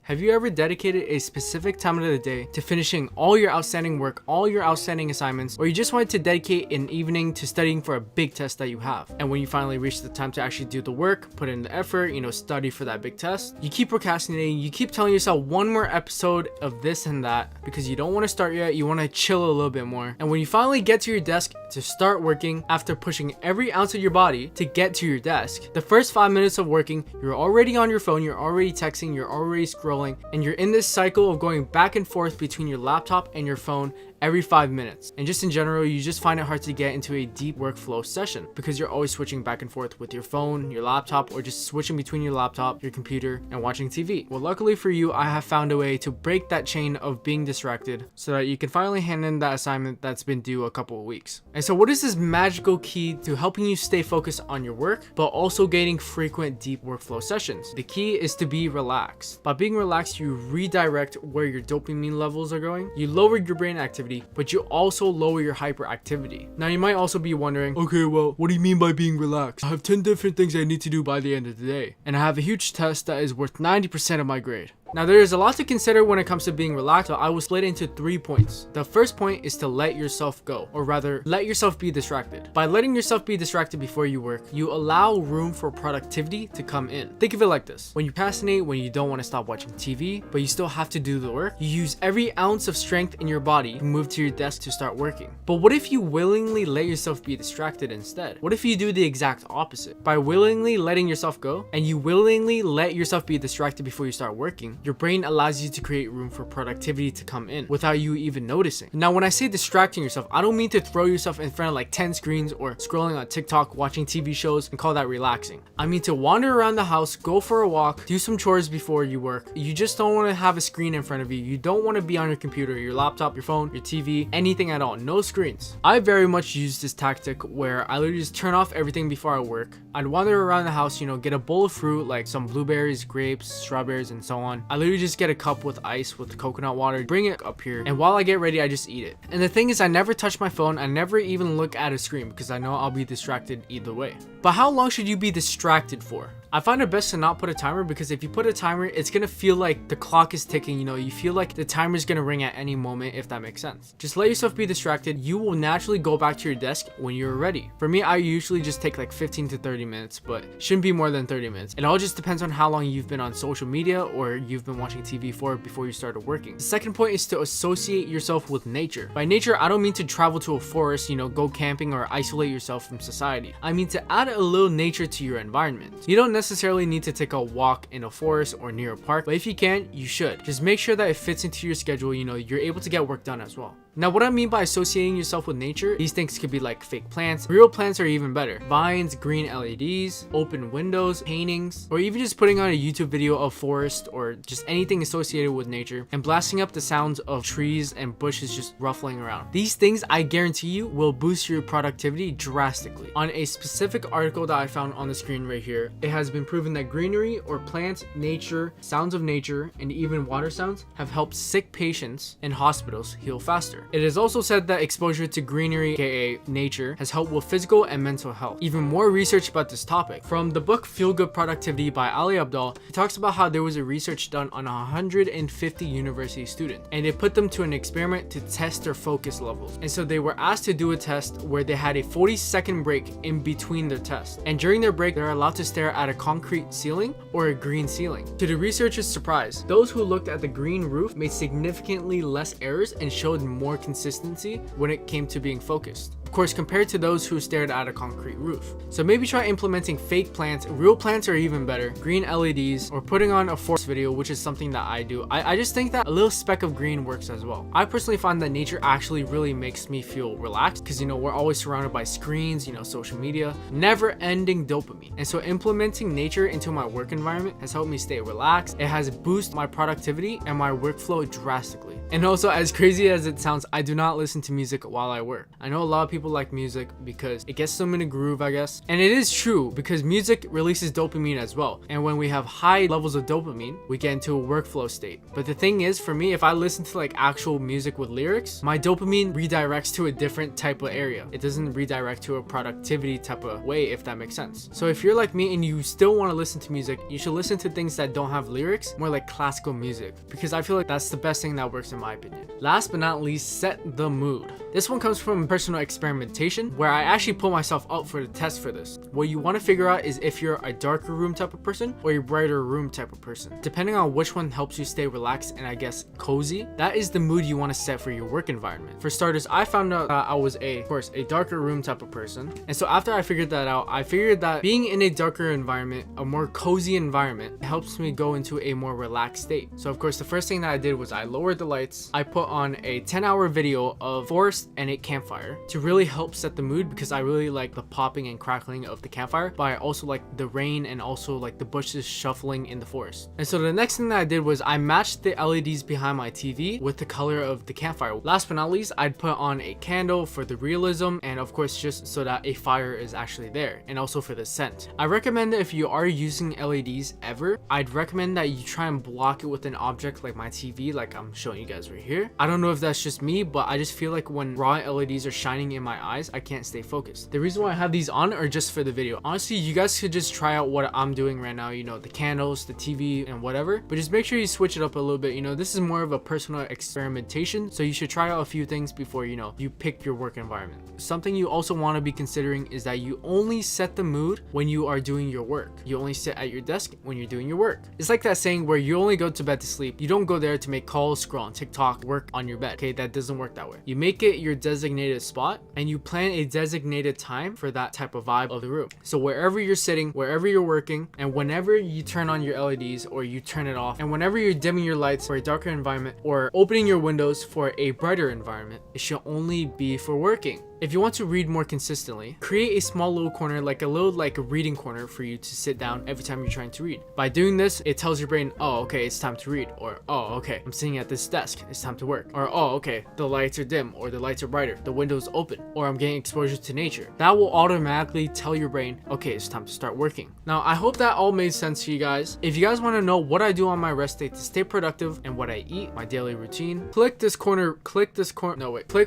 Have you ever dedicated a specific time of the day to finishing all your outstanding work, all your outstanding assignments, or you just wanted to dedicate an evening to studying for a big test that you have? And when you finally reach the time to actually do the work, put in the effort, study for that big test, you keep procrastinating, you keep telling yourself one more episode of this and that because you don't want to start yet, you want to chill a little bit more. And when you finally get to your desk to start working, after pushing every ounce of your body to get to your desk, the first 5 minutes of working, you're already on your phone, you're already texting, you're already scrolling, and you're in this cycle of going back and forth between your laptop and your phone every 5 minutes. And just in general, you just find it hard to get into a deep workflow session because you're always switching back and forth with your phone, your laptop, or just switching between your laptop, your computer, and watching TV. Well, luckily for you, I have found a way to break that chain of being distracted so that you can finally hand in that assignment that's been due a couple of weeks. And so what is this magical key to helping you stay focused on your work, but also gaining frequent deep workflow sessions? The key is to be relaxed. By being relaxed, you redirect where your dopamine levels are going, you lower your brain activity, but you also lower your hyperactivity. Now you might also be wondering, okay, well, what do you mean by being relaxed? I have 10 different things I need to do by the end of the day, and I have a huge test that is worth 90% of my grade. Now there is a lot to consider when it comes to being relaxed, so I will split it into 3 points. The first point is to let yourself go, or rather, let yourself be distracted. By letting yourself be distracted before you work, you allow room for productivity to come in. Think of it like this. When you procrastinate, when you don't want to stop watching TV, but you still have to do the work, you use every ounce of strength in your body to move to your desk to start working. But what if you willingly let yourself be distracted instead? What if you do the exact opposite? By willingly letting yourself go, and you willingly let yourself be distracted before you start working, your brain allows you to create room for productivity to come in without you even noticing. Now, when I say distracting yourself, I don't mean to throw yourself in front of like 10 screens or scrolling on TikTok, watching TV shows, and call that relaxing. I mean to wander around the house, go for a walk, do some chores before you work. You just don't want to have a screen in front of you. You don't want to be on your computer, your laptop, your phone, your TV, anything at all. No screens. I very much use this tactic where I literally just turn off everything before I work. I'd wander around the house, get a bowl of fruit like some blueberries, grapes, strawberries, and so on. I literally just get a cup with ice with coconut water, bring it up here, and while I get ready, I just eat it. And the thing is, I never touch my phone. I never even look at a screen because I know I'll be distracted either way. But how long should you be distracted for? I find it best to not put a timer because if you put a timer, it's gonna feel like the clock is ticking. You feel like the timer is gonna ring at any moment, if that makes sense. Just let yourself be distracted. You will naturally go back to your desk when you're ready. For me, I usually just take like 15 to 30 minutes, but shouldn't be more than 30 minutes. It all just depends on how long you've been on social media or you've been watching TV for before you started working. The second point is to associate yourself with nature. By nature, I don't mean to travel to a forest, go camping or isolate yourself from society. I mean to add a little nature to your environment. You don't necessarily need to take a walk in a forest or near a park, but if you can, you should. Just make sure that it fits into your schedule, you're able to get work done as well. Now, what I mean by associating yourself with nature, these things could be like fake plants. Real plants are even better. Vines, green LEDs, open windows, paintings, or even just putting on a YouTube video of forest or just anything associated with nature and blasting up the sounds of trees and bushes just ruffling around. These things, I guarantee you, will boost your productivity drastically. On a specific article that I found on the screen right here, it has been proven that greenery or plants, nature, sounds of nature, and even water sounds have helped sick patients in hospitals heal faster. It is also said that exposure to greenery, aka nature, has helped with physical and mental health. Even more research about this topic. From the book Feel Good Productivity by Ali Abdaal, he talks about how there was a research done on 150 university students, and they put them to an experiment to test their focus levels. And so they were asked to do a test where they had a 40-second break in between their tests. And during their break, they're allowed to stare at a concrete ceiling or a green ceiling. To the researchers' surprise, those who looked at the green roof made significantly less errors and showed more consistency when it came to being focused. Of course, compared to those who stared at a concrete roof. So maybe try implementing fake plants. Real plants are even better. Green LEDs, or putting on a forest video, which is something that I do. I just think that a little speck of green works as well. I personally find that nature actually really makes me feel relaxed because, we're always surrounded by screens, social media, never-ending dopamine. And so implementing nature into my work environment has helped me stay relaxed. It has boosted my productivity and my workflow drastically. And also, as crazy as it sounds, I do not listen to music while I work. I know a lot of people like music because it gets them in a groove, I guess. And it is true because music releases dopamine as well. And when we have high levels of dopamine, we get into a workflow state. But the thing is, for me, if I listen to like actual music with lyrics, my dopamine redirects to a different type of area. It doesn't redirect to a productivity type of way, if that makes sense. So if you're like me and you still want to listen to music, you should listen to things that don't have lyrics, more like classical music, because I feel like that's the best thing that works in my opinion. Last but not least, set the mood. This one comes from personal experimentation, where I actually put myself out for the test for this. What you want to figure out is if you're a darker room type of person or a brighter room type of person. Depending on which one helps you stay relaxed and I guess cozy, that is the mood you want to set for your work environment. For starters, I found out I was of course, a darker room type of person. And so after I figured that out, I figured that being in a darker environment, a more cozy environment, helps me go into a more relaxed state. So of course, the first thing that I did was I lowered the lights. I put on a 10-hour video of forest and a campfire to really help set the mood, because I really like the popping and crackling of the campfire, but I also like the rain and also like the bushes shuffling in the forest. And so the next thing that I did was I matched the LEDs behind my TV with the color of the campfire. Last but not least, I'd put on a candle for the realism, and of course just so that a fire is actually there, and also for the scent. I recommend that if you are using LEDs ever, I'd recommend that you try and block it with an object like my TV, like I'm showing you guys right here. I don't know if that's just me, but I just feel like when raw LEDs are shining in my eyes, I can't stay focused. The reason why I have these on are just for the video. Honestly, you guys could just try out what I'm doing right now, you know, the candles, the TV, and whatever, but just make sure you switch it up a little bit. You know, this is more of a personal experimentation, so you should try out a few things before, you know, you pick your work environment. Something you also want to be considering is that you only set the mood when you are doing your work. You only sit at your desk when you're doing your work. It's like that saying where you only go to bed to sleep. You don't go there to make calls, scroll on TikTok, work on your bed. Okay, that doesn't work that way. You make it your designated spot and you plan a designated time for that type of vibe of the room. So wherever you're sitting, wherever you're working, and whenever you turn on your LEDs or you turn it off, and whenever you're dimming your lights for a darker environment or opening your windows for a brighter environment, it should only be for working. If you want to read more consistently, create a small little corner, like a little reading corner for you to sit down every time you're trying to read. By doing this, it tells your brain, oh, okay, it's time to read. Or, oh, okay, I'm sitting at this desk, it's time to work. Or, oh, okay, the lights are dim, or the lights are brighter, the window's open, or I'm getting exposure to nature. That will automatically tell your brain, okay, it's time to start working. Now, I hope that all made sense to you guys. If you guys want to know what I do on my rest day to stay productive and what I eat, my daily routine, click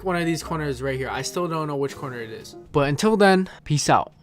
one of these corners right here. I still don't know which corner it is. But until then, peace out.